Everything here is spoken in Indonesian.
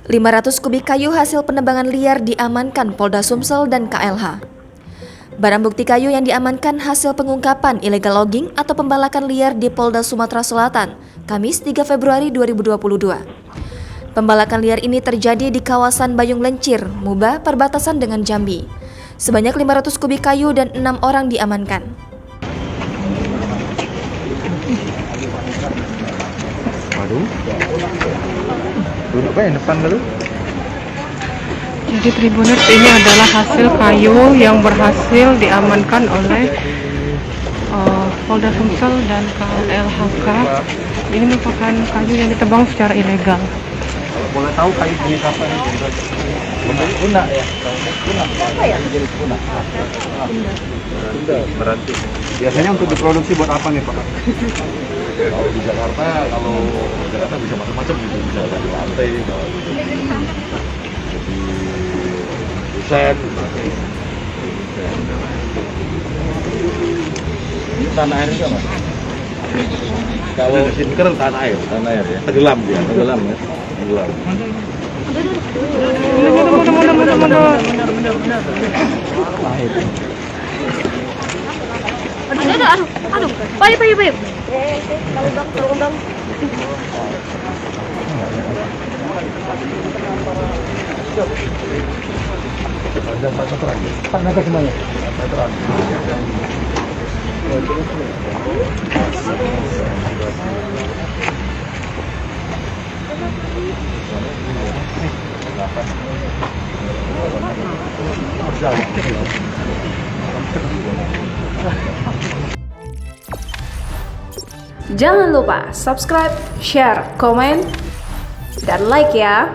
...500 kubik kayu hasil penebangan liar diamankan Polda Sumsel dan KLH. Barang bukti kayu yang diamankan hasil pengungkapan illegal logging atau pembalakan liar di Polda Sumatera Selatan, Kamis 3 Februari 2022. Pembalakan liar ini terjadi di kawasan Bayung Lencir, Muba, perbatasan dengan Jambi. Sebanyak 500 kubik kayu dan 6 orang diamankan. Waduh, duduk yang depan dulu. Jadi Tribuners, ini adalah hasil kayu yang berhasil diamankan oleh Polda Sumsel dan KLHK. Ini merupakan kayu yang ditebang secara ilegal. Kalau boleh tahu kayu jenis apa ini? Guna ya? Guna. Apa ya? Jenis guna. Berarti. Biasanya untuk diproduksi buat apa nih Pak? Kalau di Jakarta bisa macam-macam gitu, bisa di lantai, di desain, tanah air juga Mas. Kalau sinker tanah air ya, tenggelam ya. Tenggelam. Aduh, payah. Tolong. Naga semuanya. Jangan lupa subscribe, share, komen, dan like ya.